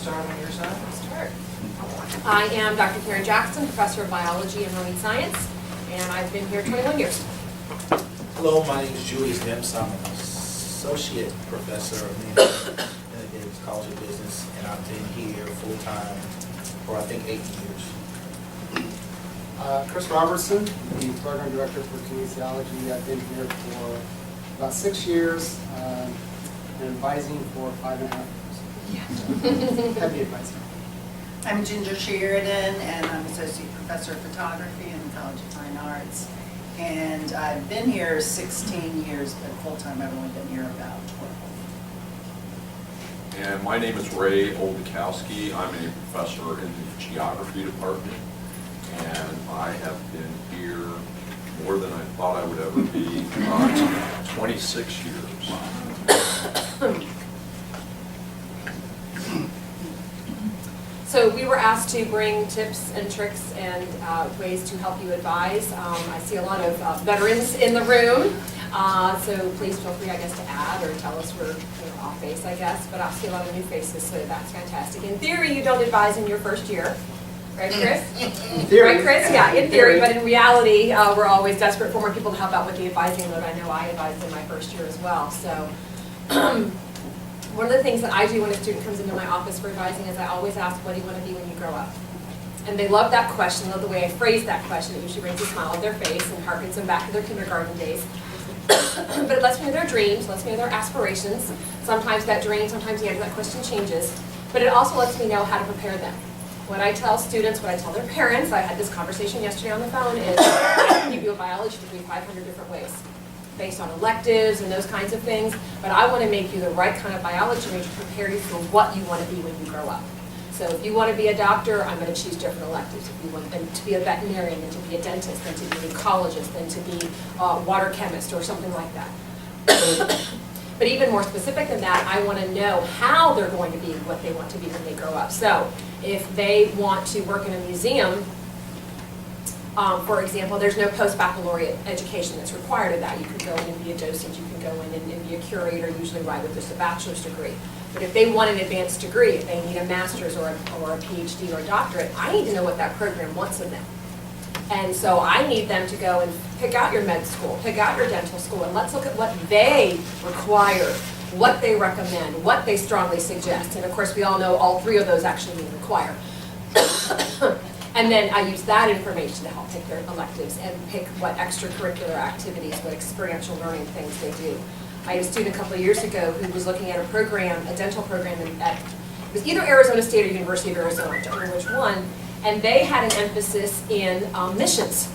start on your side. Start. I am Dr. Karen Jackson, Professor of Biology and Marine Science, and I've been here 21 years. Hello, my name is Julius Nims. I'm an associate professor of management in the Davis College of Business, and I've been here full-time for, I think, 8 years. Chris Robertson, the program director for kinesiology. I've been here for about 6 years, and advising for 5.5 years. Heavy advising. I'm Ginger Sheridan, and I'm Associate Professor of Photography in the College of Fine Arts. And I've been here 16 years, but full-time I've only been here about 12. And my name is Ray Oldakowski. I'm a professor in the geography department, and I have been here more than I thought I would ever be, 26 years. So we were asked to bring tips and tricks and ways to help you advise. I see a lot of veterans in the room, so please feel free, I guess, to add or tell us we're off base, I guess. But I see a lot of new faces, so that's fantastic. In theory, you don't advise in your first year, right, Chris? In theory. Right, Chris? Yeah, in theory, but in reality, we're always desperate for more people to help out with the advising load. I know I advised in my first year as well, so. One of the things that I do when a student comes into my office for advising is I always ask, what do you want to be when you grow up? And they love that question, love the way I phrase that question. It usually brings a smile on their face and harkens them back to their kindergarten days. But it lets me know their dreams, lets me know their aspirations. Sometimes that dream, sometimes the answer to that question changes. But it also lets me know how to prepare them. What I tell students, what I tell their parents, I had this conversation yesterday on the phone, is I can give you a biology degree 500 different ways, based on electives and those kinds of things, but I want to make you the right kind of biology major to prepare you for what you want to be when you grow up. So if you want to be a doctor, I'm going to choose different electives. If you want them to be a veterinarian, then to be a dentist, then to be an ecologist, then to be a water chemist or something like that. But even more specific than that, I want to know how they're going to be what they want to be when they grow up. So if they want to work in a museum, for example, there's no post-baccalaureate education that's required of that. You can go in and be a docent, you can go in and be a curator, usually right with just a bachelor's degree. But if they want an advanced degree, if they need a master's or a PhD or a doctorate, I need to know what that program wants of them. And so I need them to go and pick out your med school, pick out your dental school, and let's look at what they require, what they recommend, what they strongly suggest. And of course, we all know all three of those actually mean require. And then I use that information to help pick their electives and pick what extracurricular activities, what experiential learning things they do. I had a student a couple of years ago who was looking at a program, a dental program at, it was either Arizona State or University of Arizona, I don't know which one, and they had an emphasis in missions.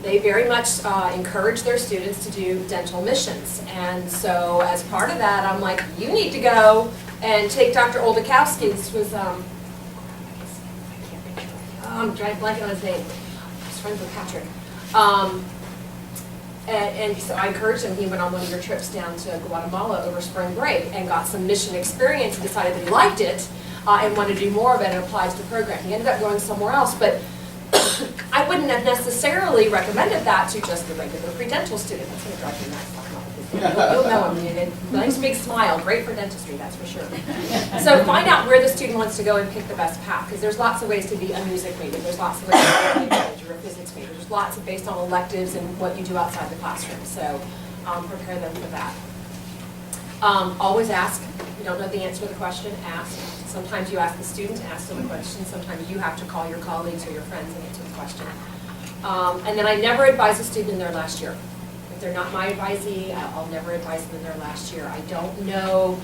They very much encourage their students to do dental missions. And so as part of that, I'm like, you need to go and take Dr. Oldakowski. This was, I'm trying to blank on his name. I was friends with Patrick. And so I encouraged him. He went on one of your trips down to Guatemala over spring break and got some mission experience and decided that he liked it and wanted to do more of it and applied to the program. He ended up going somewhere else, but I wouldn't have necessarily recommended that to just the regular pre-dental student. That's going to drive me nuts talking about this. You'll know him. Nice big smile, great for dentistry, that's for sure. So find out where the student wants to go and pick the best path, because there's lots of ways to be a music major, there's lots of ways to be a major or a physics major, there's lots of based on electives and what you do outside the classroom. So prepare them for that. Always ask. If you don't know the answer to the question, ask. Sometimes you ask the student, ask them a question. Sometimes you have to call your colleagues or your friends and answer the question. And then I never advise a student in their last year. If they're not my advisee, I'll never advise them in their last year. I don't know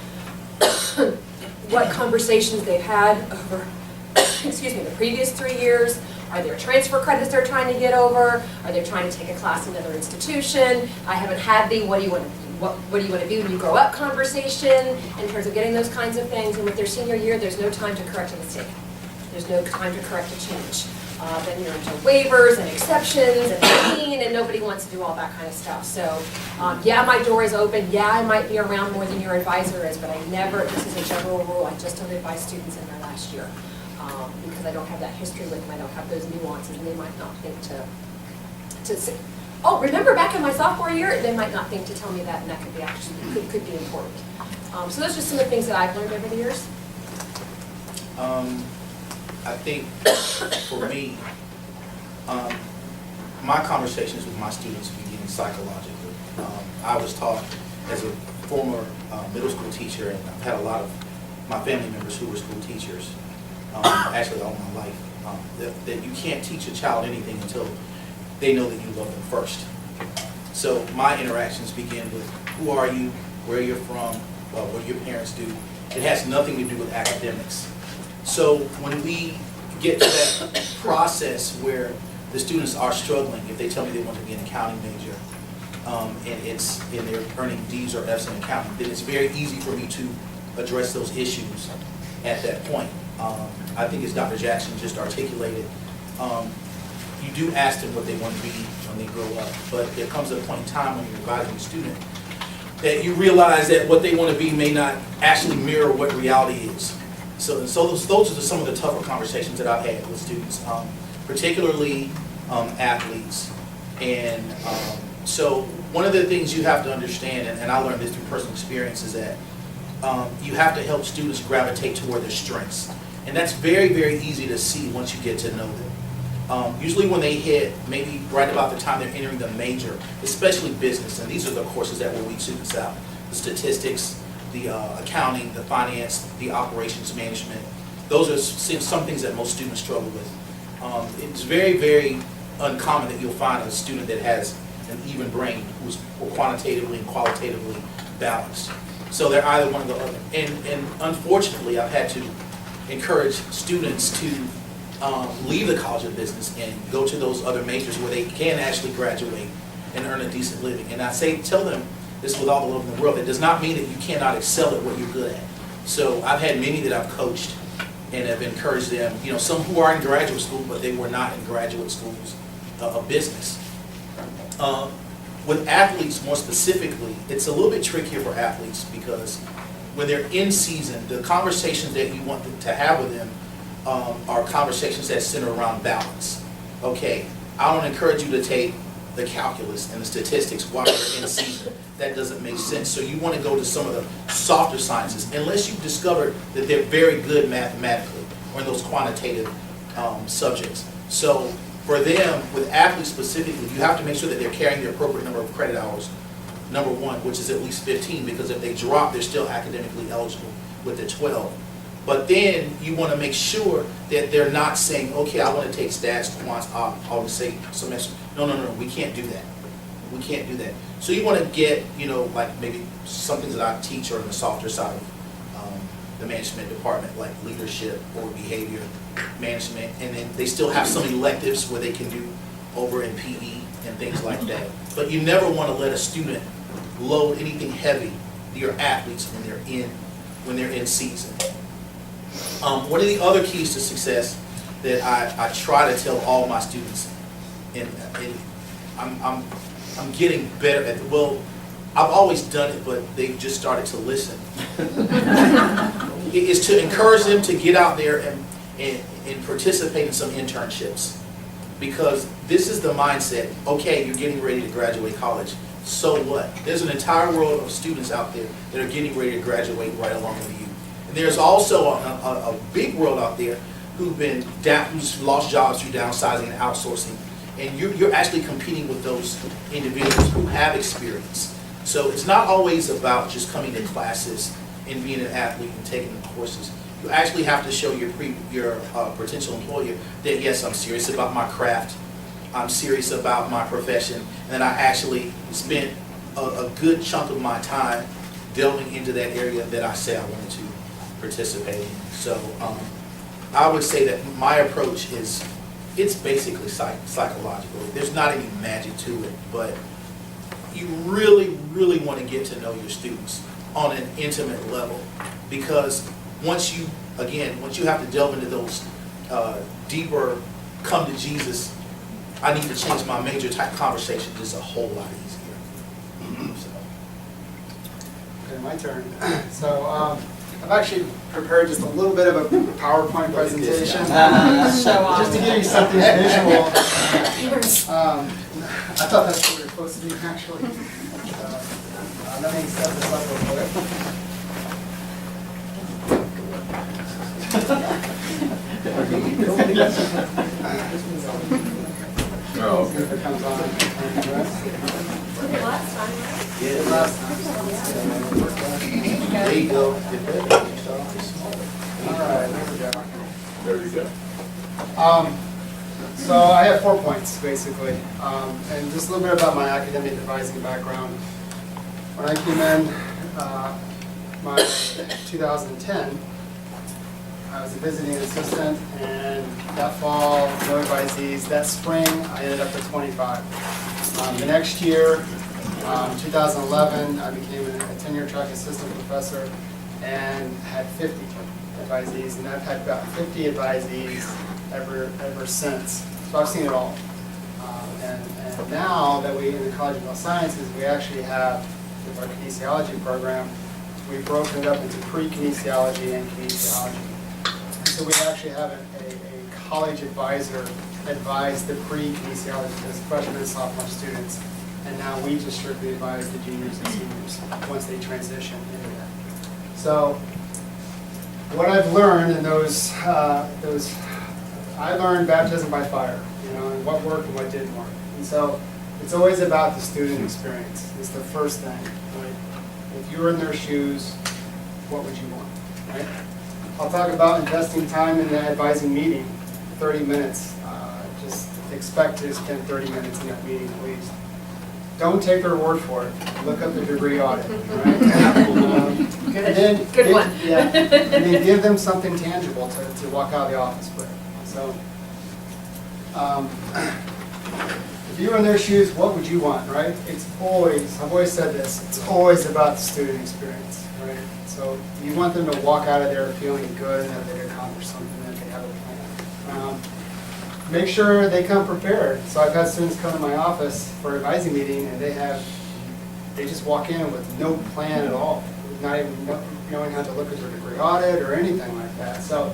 what conversations they've had over, excuse me, the previous 3 years. Are there transfer credits they're trying to get over? Are they trying to take a class in another institution? I haven't had the what do you want to be when you grow up conversation in terms of getting those kinds of things. And with their senior year, there's no time to correct a mistake. There's no time to correct a change. Then you're into waivers and exceptions and mean, and nobody wants to do all that kind of stuff. So yeah, my door is open. Yeah, I might be around more than your advisor is, but I never, this is a general rule, I just don't advise students in their last year because I don't have that history with them. I don't have those nuances, and they might not think to say, oh, remember back in my sophomore year? They might not think to tell me that, and that could be actually, could be important. So those are some of the things that I've learned over the years. I think for me, my conversations with my students begin psychologically. I was taught as a former middle school teacher, and I've had a lot of my family members who were school teachers, actually all my life, that you can't teach a child anything until they know that you love them first. So my interactions begin with who are you, where you're from, what do your parents do. It has nothing to do with academics. So when we get to that process where the students are struggling, if they tell me they want to be an accounting major, and they're earning D's or F's in accounting, then it's very easy for me to address those issues at that point. I think as Dr. Jackson just articulated, you do ask them what they want to be when they grow up, but there comes a point in time when you're advising a student that you realize that what they want to be may not actually mirror what reality is. So those are some of the tougher conversations that I've had with students, particularly athletes. And so one of the things you have to understand, and I learned this through personal experience, is that you have to help students gravitate toward their strengths. And that's very, very easy to see once you get to know them. Usually when they hit maybe right about the time they're entering the major, especially business, and these are the courses that will weed students out, the statistics, the accounting, the finance, the operations management. Those are some things that most students struggle with. It's very, very uncommon that you'll find a student that has an even brain who's quantitatively and qualitatively balanced. So they're either one or the other. And unfortunately, I've had to encourage students to leave the College of Business and go to those other majors where they can actually graduate and earn a decent living. And I tell them this with all the love in the world, it does not mean that you cannot excel at what you're good at. So I've had many that I've coached and have encouraged them, some who are in graduate school, but they were not in graduate schools of business. With athletes more specifically, it's a little bit trickier for athletes because when they're in season, the conversations that you want to have with them are conversations that center around balance. Okay, I don't encourage you to take the calculus and the statistics while you're in season. That doesn't make sense. So you want to go to some of the softer sciences, unless you've discovered that they're very good mathematically or in those quantitative subjects. So for them, with athletes specifically, you have to make sure that they're carrying the appropriate number of credit hours, number one, which is at least 15, because if they drop, they're still academically eligible with the 12. But then you want to make sure that they're not saying, okay, I want to take stats, quants, all the same semester. No, we can't do that. We can't do that. So you want to get, like maybe some things that I teach are on the softer side of the management department, like leadership or behavior management, and then they still have some electives where they can do over in PE and things like that. But you never want to let a student load anything heavy to your athletes when they're in season. One of the other keys to success that I try to tell all my students, and I'm getting better at it. Well, I've always done it, but they've just started to listen. Is to encourage them to get out there and participate in some internships. Because this is the mindset, okay, you're getting ready to graduate college, so what? There's an entire world of students out there that are getting ready to graduate right along with you. And there's also a big world out there who's lost jobs through downsizing and outsourcing. And you're actually competing with those individuals who have experience. So it's not always about just coming to classes and being an athlete and taking the courses. You actually have to show your potential employer that, yes, I'm serious about my craft, I'm serious about my profession, and I actually spent a good chunk of my time delving into that area that I said I wanted to participate in. So I would say that my approach it's basically psychological. There's not any magic to it, but you really, really want to get to know your students on an intimate level, because once you have to delve into those deeper come to Jesus, I need to change my major type conversation, is a whole lot easier. Okay, my turn. So I've actually prepared just a little bit of a PowerPoint presentation, just to give you something visual. I thought that's what we were supposed to do, actually. Let me set this up real quick. Oh, See if it comes on. Last time, right? Yeah, Last time. there you go. All right, there we go. there you go. So I have 4 points, basically, and just a little bit about my academic advising background. When I came in, my 2010, I was a visiting assistant, and that fall, no advisees. That spring, I ended up at 25. The next year, 2011, I became a tenure track assistant professor and had 50 advisees, and I've had about 50 advisees ever since. So I've seen it all. And now that we, in the College of Health Sciences, we actually have, with our kinesiology program, we've broken it up into pre-kinesiology and kinesiology. So we actually have a college advisor advise the pre-kinesiology, those freshmen and sophomore students, and now we just strictly advise the juniors and seniors once they transition into that. So what I've learned in those, I learned baptism by fire, and what worked and what didn't work. And so it's always about the student experience. It's the first thing, right? If you were in their shoes, what would you want, right? I'll talk about investing time in the advising meeting, 30 minutes. Just expect to spend 30 minutes in that meeting at least. Don't take their word for it. Look up the degree audit, right? Good one. Yeah, and then give them something tangible to walk out of the office with. So, if you were in their shoes, what would you want, right? It's always, I've always said this, it's always about the student experience, right? So you want them to walk out of there feeling good and that they accomplished something, that they have a plan. Make sure they come prepared. So I've had students come to my office for an advising meeting and they just walk in with no plan at all, not even knowing how to look at their degree audit or anything like that. So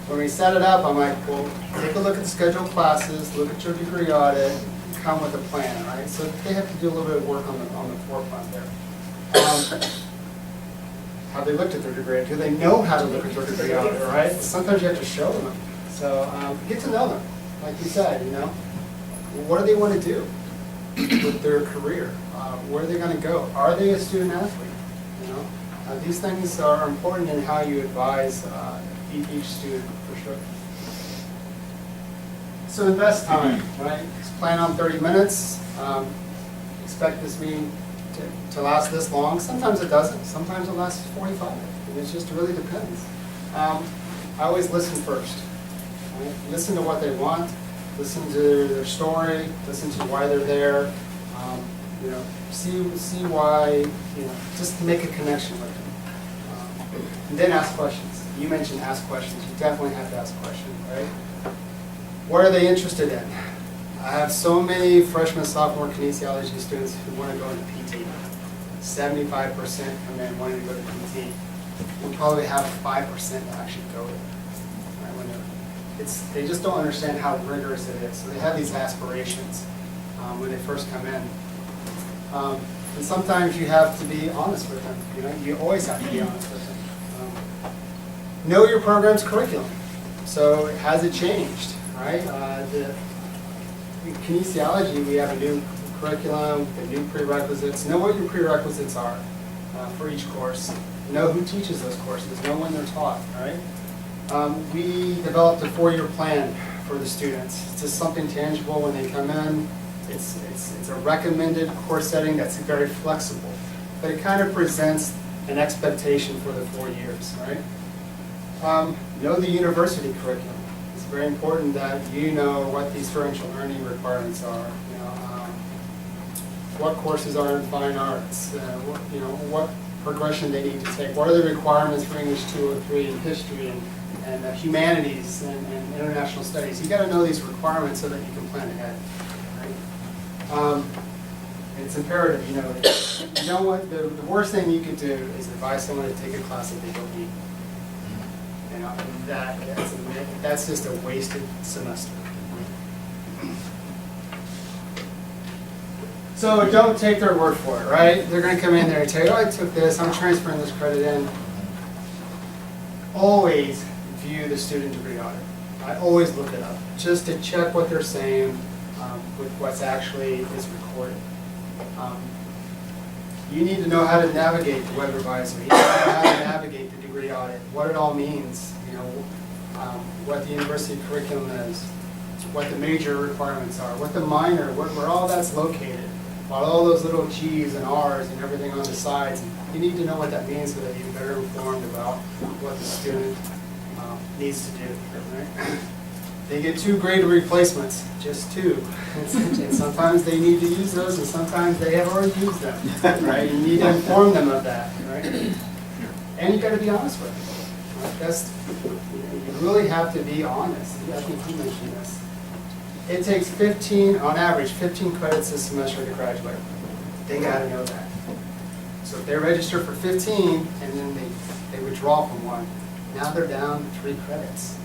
when we set it up, I'm like, well, take a look at the scheduled classes, look at your degree audit, come with a plan, right? So they have to do a little bit of work on the forefront there. Have they looked at their degree? Do they know how to look at their degree audit, right? Sometimes you have to show them. So get to know them, like you said, What do they want to do with their career? Where are they going to go? Are they a student athlete? These things are important in how you advise each student, for sure. So invest time, right? Just plan on 30 minutes. Expect this meeting to last this long. Sometimes it doesn't. Sometimes it lasts 45. And it just really depends. I always listen first. Right? Listen to what they want. Listen to their story. Listen to why they're there. See why. Just to make a connection with them. And then ask questions. You mentioned ask questions. You definitely have to ask questions, right? What are they interested in? I have so many freshman, sophomore kinesiology students who want to go into PT. 75% come in wanting to go to PT. We'll probably have 5% that actually go there. Right? They just don't understand how rigorous it is. So they have these aspirations when they first come in. And sometimes you have to be honest with them. You always have to be honest with them. Know your program's curriculum. So has it changed, right? In kinesiology, we have a new curriculum, the new prerequisites. Know what your prerequisites are for each course. Know who teaches those courses. Know when they're taught, right? We developed a 4-year plan for the students. It's just something tangible when they come in. It's a recommended course setting that's very flexible, but it kind of presents an expectation for the 4 years, right? Know the university curriculum. It's very important that you know what the experiential learning requirements are. What courses are in fine arts. What progression they need to take. What are the requirements for English 203 and history and humanities and international studies. You got to know these requirements so that you can plan ahead. Right? It's imperative you know this. You know what? The worst thing you could do is advise someone to take a class that they don't need. That's just a wasted semester. So don't take their word for it, right? They're going to come in there and tell you, oh, I took this, I'm transferring this credit in. Always view the student degree audit. I always look it up, just to check what they're saying with what's actually is recorded. You need to know how to navigate the web advisor. You need to know how to navigate the degree audit, what it all means, what the university curriculum is, what the major requirements are, what the minor, where all that's located, what all those little G's and R's and everything on the sides. You need to know what that means so that you're better informed about what the student needs to do. Right? They get 2 grade replacements, just 2. And sometimes they need to use those, and sometimes they have already used them. Right? You need to inform them of that. Right? And you got to be honest with them. Right? That's, you really have to be honest. I think you mentioned this. It takes 15, on average, 15 credits a semester to graduate. They got to know that. So if they register for 15 and then they withdraw from one, now they're down to 3 credits.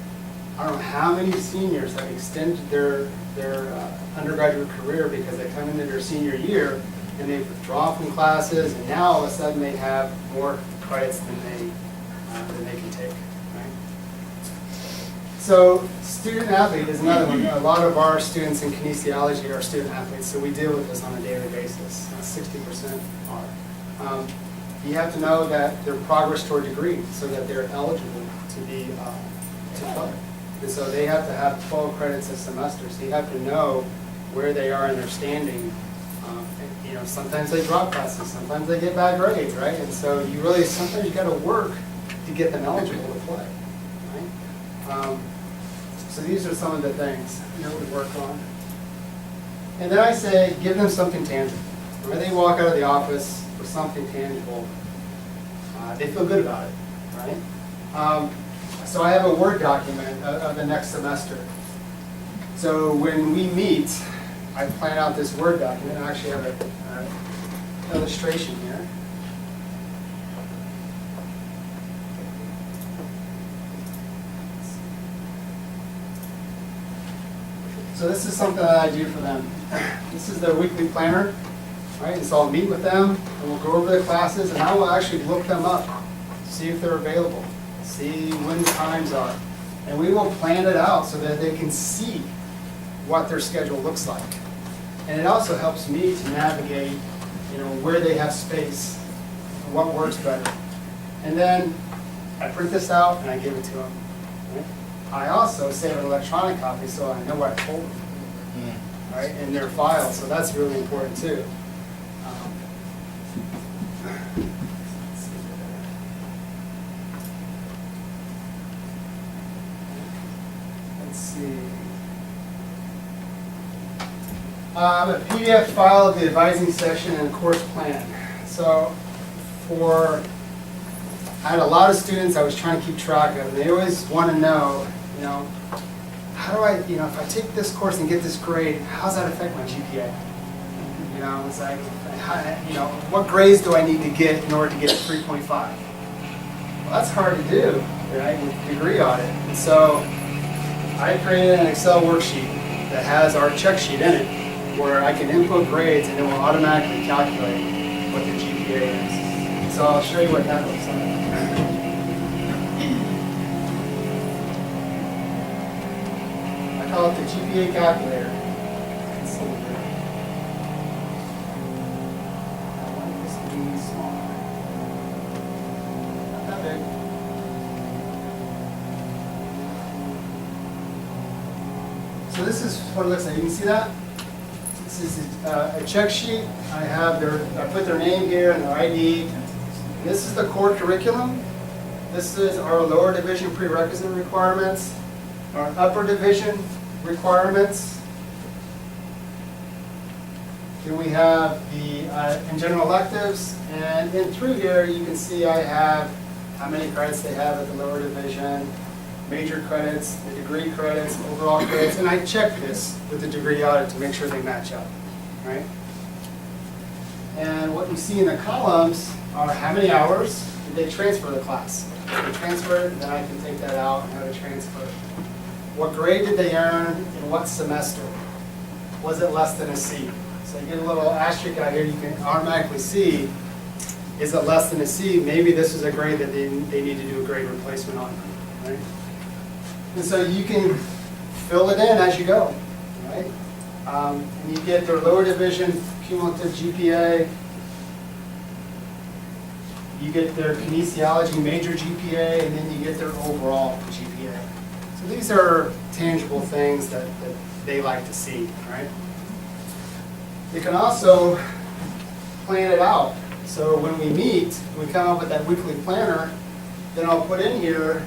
I don't know how many seniors have extended their undergraduate career because they come into their senior year and they withdraw from classes, and now all of a sudden they have more credits than they can take. Right? So student athlete is another one. A lot of our students in kinesiology are student athletes, so we deal with this on a daily basis. 60% are. You have to know that their progress toward degree so that they're eligible to be to play. And so they have to have 12 credits a semester. So you have to know where they are in their standing. Sometimes they drop classes, sometimes they get bad grades, right? And so you really, sometimes you got to work to get them eligible to play, right? So these are some of the things we work on. And then I say, give them something tangible. When they walk out of the office with something tangible, they feel good about it, right? So I have a Word document of the next semester. So when we meet, I plan out this Word document. I actually have an illustration here. So this is something that I do for them. This is their weekly planner, right? And so I'll meet with them, and we'll go over their classes, and I will actually look them up, see if they're available, see when the times are. And we will plan it out so that they can see what their schedule looks like. And it also helps me to navigate, where they have space, and what works better. And then I print this out and I give it to them. Right? I also save an electronic copy so I know what I told them, right, in their file. So that's really important too. Let's see. A PDF file of the advising session and course plan. So I had a lot of students I was trying to keep track of, and they always want to know, how do I, if I take this course and get this grade, how does that affect my GPA? It's like, what grades do I need to get in order to get a 3.5? Well, that's hard to do, right, with degree audit. And so I created an Excel worksheet that has our check sheet in it, where I can input grades and it will automatically calculate what the GPA is. So I'll show you what that looks like. I call it the GPA calculator. Let's see here. I want this to be smaller. Not that big. So this is what it looks like. You can see that? This is a check sheet. I put their name here and their ID. This is the core curriculum. This is our lower division prerequisite requirements, our upper division requirements. Then we have the in general electives, and then through here you can see I have how many credits they have at the lower division, major credits, the degree credits, overall credits, and I check this with the degree audit to make sure they match up, right? And what you see in the columns are how many hours did they transfer the class. If they transfer it, then I can take that out and have it transfer. What grade did they earn in what semester? Was it less than a C? So you get a little asterisk out here, you can automatically see, is it less than a C? Maybe this is a grade that they need to do a grade replacement on, right? And so you can fill it in as you go, right? And you get their lower division cumulative GPA. You get their kinesiology major GPA, and then you get their overall GPA. So these are tangible things that they like to see, right? You can also plan it out. So when we meet, we come up with that weekly planner, then I'll put in here,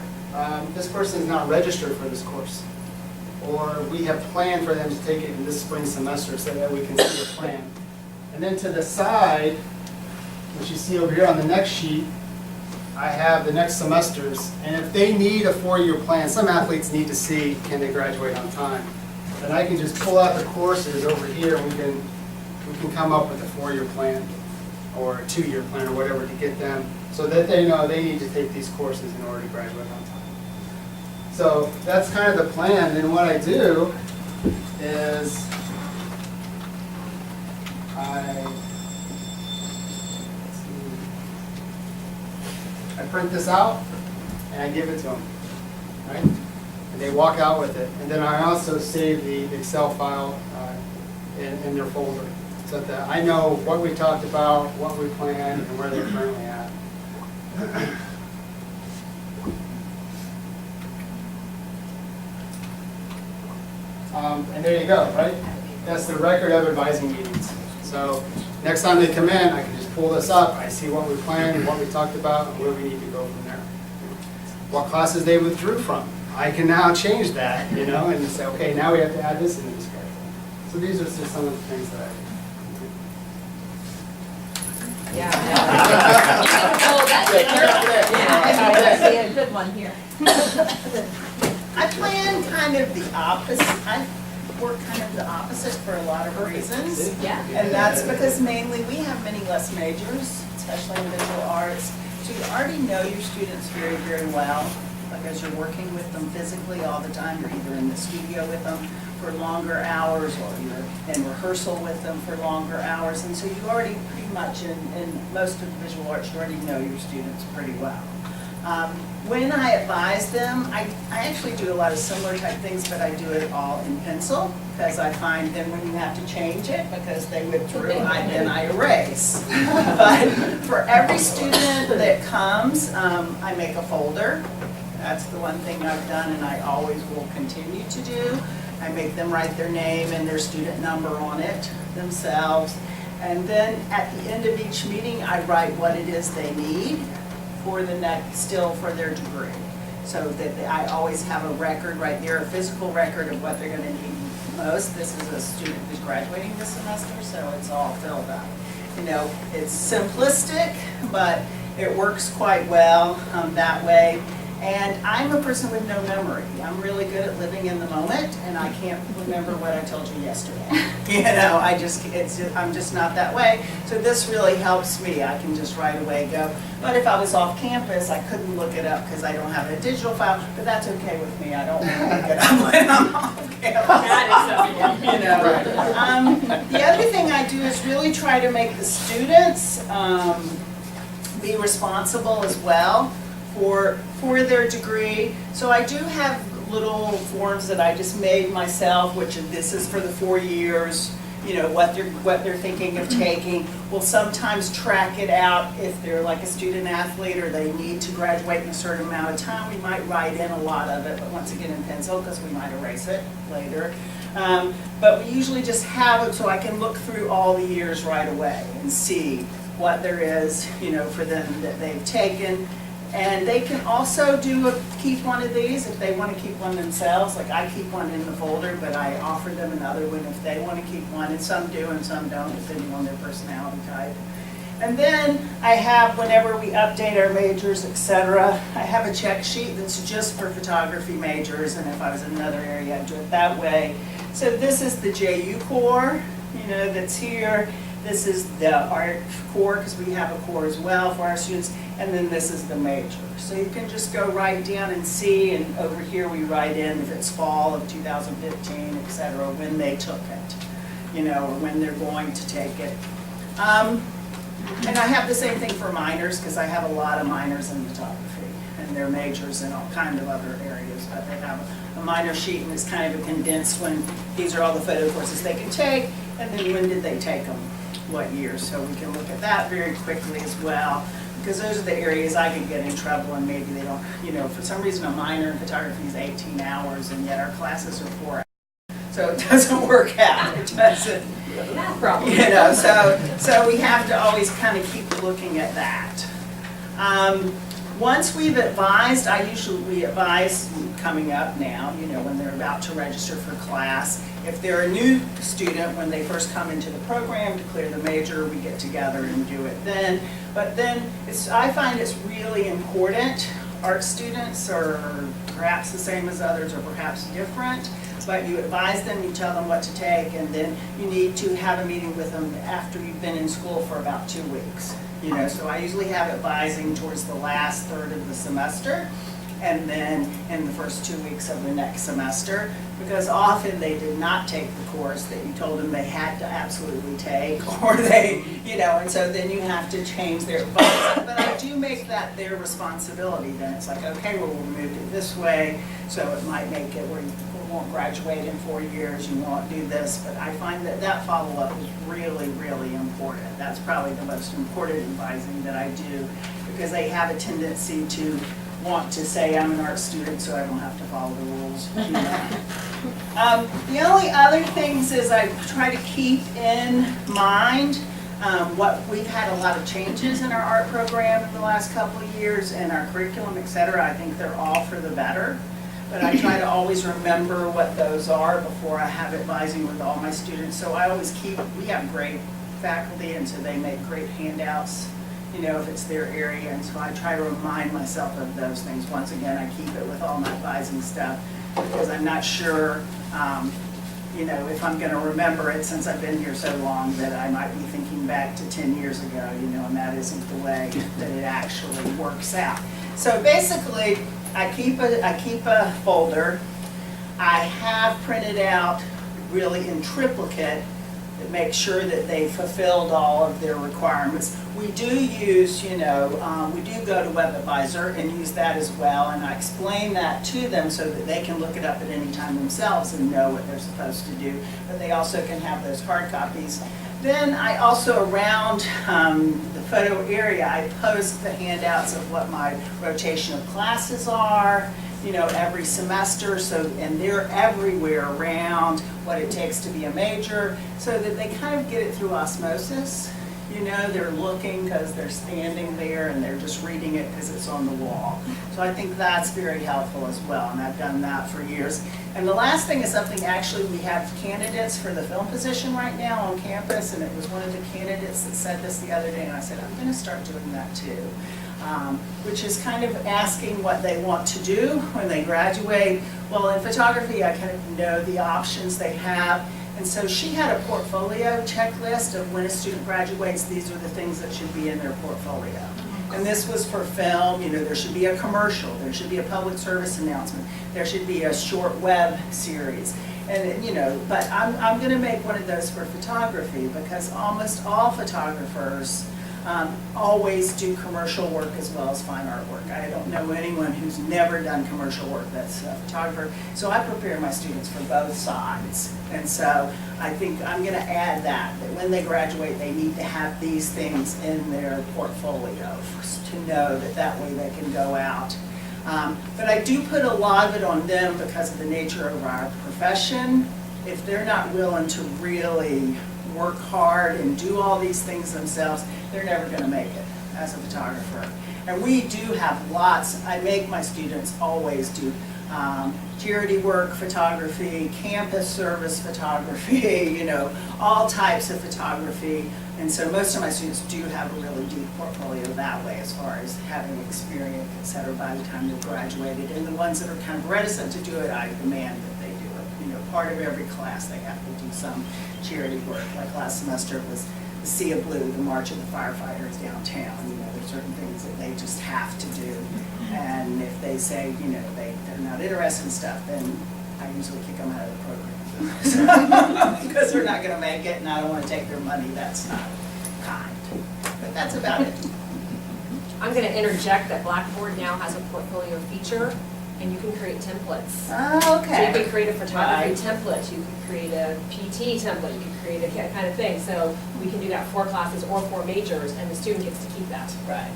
this person is not registered for this course. Or we have planned for them to take it in this spring semester so that we can see a plan. And then to the side, which you see over here on the next sheet, I have the next semesters. And if they need a 4-year plan, some athletes need to see, can they graduate on time? Then I can just pull out the courses over here, and we can come up with a 4-year plan or a 2-year plan or whatever to get them so that they know they need to take these courses in order to graduate on time. So that's kind of the plan. Then what I do is I print this out and I give it to them, right? And they walk out with it. And then I also save the Excel file in their folder so that I know what we talked about, what we planned, and where they're currently at. And there you go, right? That's the record of advising meetings. So next time they come in, I can just pull this up. I see what we planned, what we talked about, and where we need to go from there. What classes they withdrew from. I can now change that, you know, and say, okay, now we have to add this into this curriculum. So these are just some of the things that I do. Yeah. Oh, that's it. Yeah, a good one here. I plan kind of the opposite, I work kind of the opposite for a lot of reasons. Yeah. And that's because mainly we have many less majors, especially in visual arts. So you already know your students very, very well because you're working with them physically all the time. You're either in the studio with them for longer hours or you're in rehearsal with them for longer hours. And so you already pretty much, in most of the visual arts, you already know your students pretty well. When I advise them, I actually do a lot of similar type things, but I do it all in pencil because I find then when you have to change it, because they withdrew, then I erase. But for every student that comes, I make a folder. That's the one thing I've done and I always will continue to do. I make them write their name and their student number on it themselves. And then at the end of each meeting, I write what it is they need for the next, still for their degree. So that I always have a record right there, a physical record of what they're gonna need most. This is a student who's graduating this semester, so it's all filled up. You know, it's simplistic, but it works quite well that way. And I'm a person with no memory. I'm really good at living in the moment, and I can't remember what I told you yesterday. You know, I'm just not that way. So this really helps me. I can just right away go. But if I was off campus, I couldn't look it up because I don't have a digital file. But that's okay with me. I don't want to look it up when I'm off campus. You know. The other thing I do is really try to make the students be responsible as well for their degree. So I do have little forms that I just made myself, which this is for the 4 years, you know, what they're thinking of taking. We'll sometimes track it out if they're like a student athlete or they need to graduate in a certain amount of time. We might write in a lot of it, but once again in pencil because we might erase it later. But we usually just have it so I can look through all the years right away and see what there is, you know, for them that they've taken. And they can also keep one of these if they want to keep one themselves. Like I keep one in the folder, but I offer them another one if they want to keep one. And some do and some don't, depending on their personality type. And then I have, whenever we update our majors, etc., I have a check sheet that's just for photography majors. And if I was in another area, I'd do it that way. So this is the JU core, you know, that's here. This is the art core, because we have a core as well for our students, and then this is the major. So you can just go right down and see, and over here we write in if it's fall of 2015, et cetera, when they took it, you know, or when they're going to take it. And I have the same thing for minors, because I have a lot of minors in photography. and their majors in all kind of other areas. But they have a minor sheet, and it's kind of a condensed one. These are all the photo courses they can take, and then when did they take them, what year. So we can look at that very quickly as well, because those are the areas I could get in trouble, and maybe they don't, you know, for some reason a minor in photography is 18 hours, and yet our classes are 4 hours. So it doesn't work out. It doesn't. Math problem. You know, so we have to always kind of keep looking at that. Once we've advised, we advise coming up now, you know, when they're about to register for class. If they're a new student, when they first come into the program to clear the major, we get together and do it then. But then I find it's really important. Art students are perhaps the same as others or perhaps different. But you advise them, you tell them what to take, and then you need to have a meeting with them after you've been in school for about 2 weeks. You know, so I usually have advising towards the last third of the semester, and then in the first 2 weeks of the next semester, because often they did not take the course that you told them they had to absolutely take, or they, you know, and so then you have to change their advice. But I do make that their responsibility. Then it's like, okay, well, we moved it this way, so it might make it where you won't graduate in 4 years, you won't do this, but I find that that follow-up is really, really important. That's probably the most important advising that I do, because they have a tendency to want to say, I'm an art student, so I don't have to follow the rules. You know? The only other things is I try to keep in mind what we've had a lot of changes in our art program in the last couple of years, and our curriculum, et cetera. I think they're all for the better. But I try to always remember what those are before I have advising with all my students. So I always we have great faculty, and so they make great handouts, you know, if it's their area. And so I try to remind myself of those things. Once again, I keep it with all my advising stuff, because I'm not sure, you know, if I'm going to remember it since I've been here so long, that I might be thinking back to 10 years ago, you know, and that isn't the way that it actually works out. So basically, I keep a folder. I have printed out really in triplicate that makes sure that they fulfilled all of their requirements. We do use, you know, we do go to WebAdvisor and use that as well, and I explain that to them so that they can look it up at any time themselves and know what they're supposed to do, but they also can have those hard copies. Then I also, around the photo area, I post the handouts of what my rotation of classes are, you know, every semester, so, and they're everywhere around what it takes to be a major, so that they kind of get it through osmosis. You know, they're looking because they're standing there, and they're just reading it because it's on the wall. So I think that's very helpful as well, and I've done that for years. And the last thing is something, actually, we have candidates for the film position right now on campus, and it was one of the candidates that said this the other day, and I said, I'm going to start doing that too. Which is kind of asking what they want to do when they graduate. Well, in photography, I kind of know the options they have. And so she had a portfolio checklist of when a student graduates, these are the things that should be in their portfolio. And this was for film, you know, there should be a commercial, there should be a public service announcement, there should be a short web series. And, you know, but I'm going to make one of those for photography, because almost all photographers always do commercial work as well as fine art work. I don't know anyone who's never done commercial work that's a photographer. So I prepare my students for both sides. And so I think I'm going to add that when they graduate, they need to have these things in their portfolio to know that that way they can go out. But I do put a lot of it on them because of the nature of our profession. If they're not willing to really work hard and do all these things themselves, they're never going to make it as a photographer. And we do have lots. I make my students always do charity work photography, campus service photography, you know, all types of photography. And so most of my students do have a really deep portfolio that way, as far as having experience, et cetera, by the time they've graduated. And the ones that are kind of reticent to do it, I demand that they do it. You know, part of every class they have to do some charity work. Like last semester it was the Sea of Blue, the March of the Firefighters downtown. You know, there's certain things that they just have to do. And if they say, you know, they're not interested in stuff, then I usually kick them out of the program. Because they're not going to make it, and I don't want to take their money. That's not kind. But that's about it. I'm gonna interject that Blackboard now has a portfolio feature, and you can create templates. Oh, So you okay. can create a photography Right. template, you can create a PT template, you can create a kind of thing. So we can do that for classes or for majors, and the student gets to keep that. Right.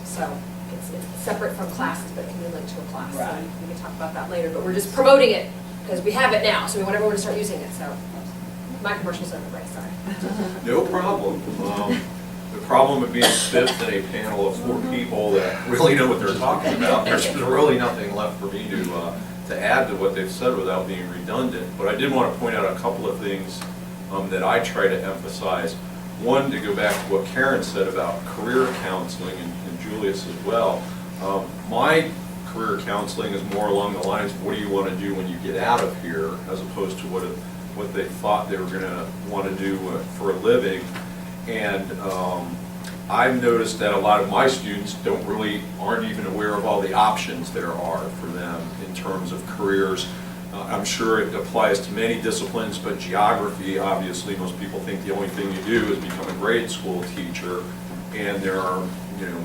So it's separate from classes, but it can be linked to a class. So Right. we can talk about that later, but we're just promoting it, because we have it now, so we want everyone to start using it, so. My commercial's over, right, sorry. No problem. The problem of being fifth in a panel of 4 people that really know what they're talking about, there's really nothing left for me to add to what they've said without being redundant. But I did want to point out a couple of things that I try to emphasize. One, to go back to what Karen said about career counseling, and Julius as well. My career counseling is more along the lines of what do you want to do when you get out of here, as opposed to what they thought they were going to want to do for a living. And I've noticed that a lot of my students aren't even aware of all the options there are for them in terms of careers. I'm sure it applies to many disciplines, but geography, obviously, most people think the only thing you do is become a grade school teacher, and there are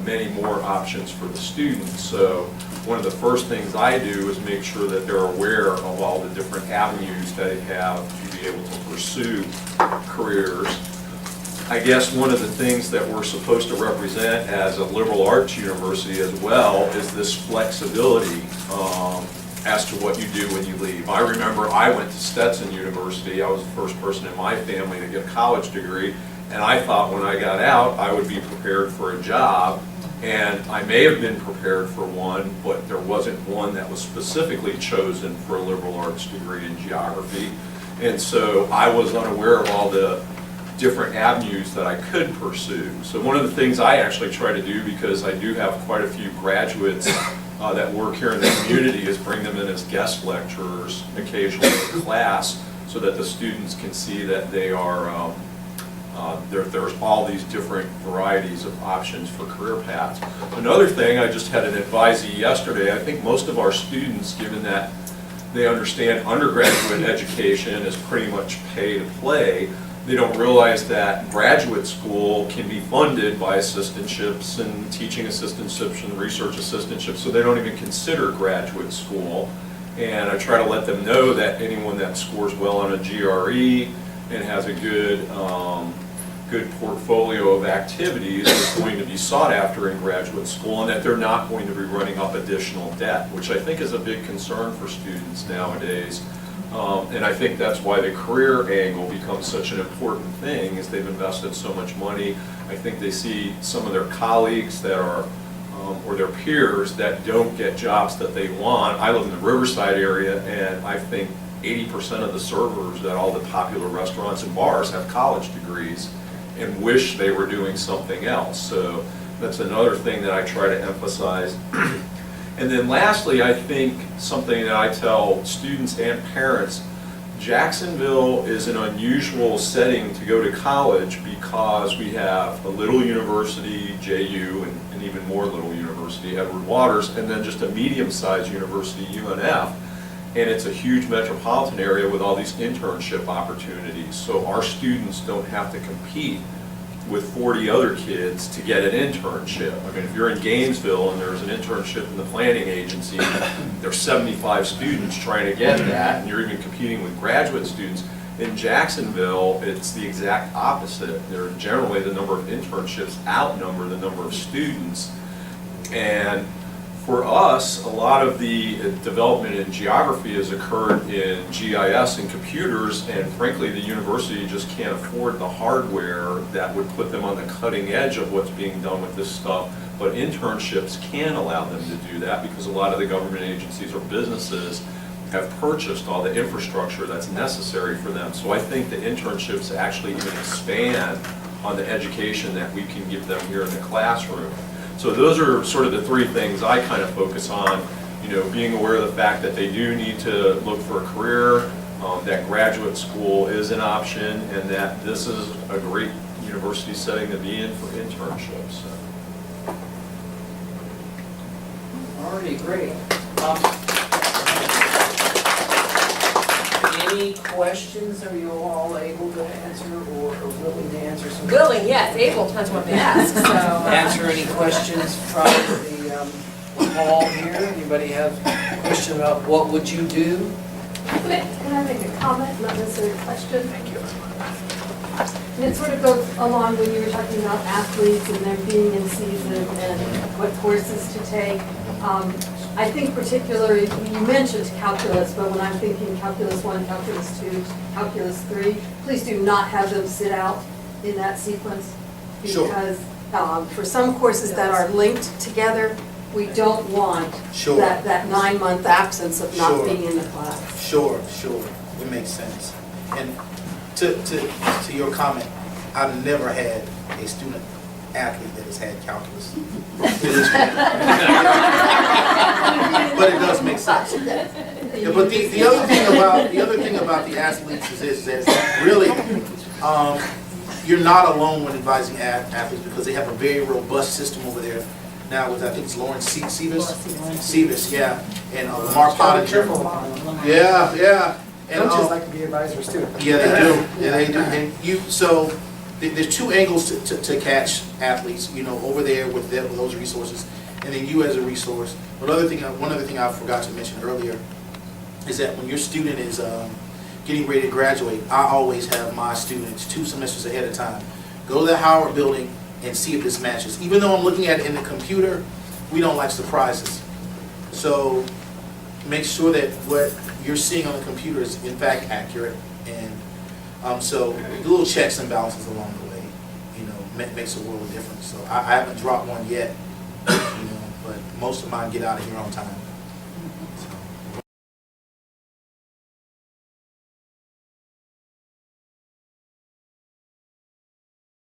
many more options for the students. So one of the first things I do is make sure that they're aware of all the different avenues that they have to be able to pursue careers. I guess one of the things that we're supposed to represent as a liberal arts university as well is this flexibility as to what you do when you leave. I remember I went to Stetson University. I was the first person in my family to get a college degree, and I thought when I got out I would be prepared for a job, and I may have been prepared for one, but there wasn't one that was specifically chosen for a liberal arts degree in geography. And so I was unaware of all the different avenues that I could pursue. So one of the things I actually try to do, because I do have quite a few graduates that work here in the community, is bring them in as guest lecturers occasionally in class, so that the students can see that they are, there's all these different varieties of options for career paths. Another thing, I just had an advisee yesterday. I think most of our students, given that they understand undergraduate education is pretty much pay to play, they don't realize that graduate school can be funded by assistantships and teaching assistantships and research assistantships, so they don't even consider graduate school. And I try to let them know that anyone that scores well on a GRE and has a good portfolio of activities is going to be sought after in graduate school, and that they're not going to be running up additional debt, which I think is a big concern for students nowadays. And I think that's why the career angle becomes such an important thing, is they've invested so much money. I think they see some of their colleagues that are, or their peers that don't get jobs that they want. I live in the Riverside area, and I think 80% of the servers at all the popular restaurants and bars have college degrees and wish they were doing something else. So that's another thing that I try to emphasize. And then lastly, I think something that I tell students and parents, Jacksonville is an unusual setting to go to college because we have a little university, JU, and even more little university, Edward Waters, and then just a medium-sized university, UNF. And it's a huge metropolitan area with all these internship opportunities. So our students don't have to compete with 40 other kids to get an internship. I mean, if you're in Gainesville and there's an internship in the planning agency, there's 75 students trying to get that, and you're even competing with graduate students. In Jacksonville, it's the exact opposite. Generally, the number of internships outnumber the number of students. And for us, a lot of the development in geography has occurred in GIS and computers, and frankly, the university just can't afford the hardware that would put them on the cutting edge of what's being done with this stuff. But internships can allow them to do that because a lot of the government agencies or businesses have purchased all the infrastructure that's necessary for them. So I think the internships actually even expand on the education that we can give them here in the classroom. So those are sort of the three things I kind of focus on, being aware of the fact that they do need to look for a career, that graduate school is an option, and that this is a great university setting to be in for internships. Already great. Any questions, are you all able to answer or willing to answer some? Willing, yes, able, depends what they ask, so. Answer any questions from the hall here? Anybody have a question about what would you do? Can I make a comment, not necessarily a question? Thank you. And it sort of goes along when you were talking about athletes and them being in season and what courses to take. I think particularly, you mentioned calculus, but when I'm thinking calculus 1, calculus 2, calculus 3, please do not have them sit out in that sequence. Sure. Because for some courses that are linked together, we don't want Sure. that 9-month absence of not Sure. being in the class. Sure, it makes sense. And to your comment, I've never had a student athlete that has had calculus. But it does make sense. Yeah, but the other thing about the athletes is that really, you're not alone when advising athletes because they have a very robust system over there. Now with, I think it's Lauren Seavis, yeah, and Lamar Pottinger. Yeah. And, Coaches like to be advisors too. yeah, they do. And so there's two angles to catch athletes, over there with those resources, and then you as a resource. One other thing I forgot to mention earlier is that when your student is getting ready to graduate, I always have my students 2 semesters ahead of time go to the Howard building and see if this matches. Even though I'm looking at it in the computer, we don't like surprises. So make sure that what you're seeing on the computer is in fact accurate, and so the little checks and balances along the way, makes a world of difference. So I haven't dropped one yet, but most of mine get out of here on time. So.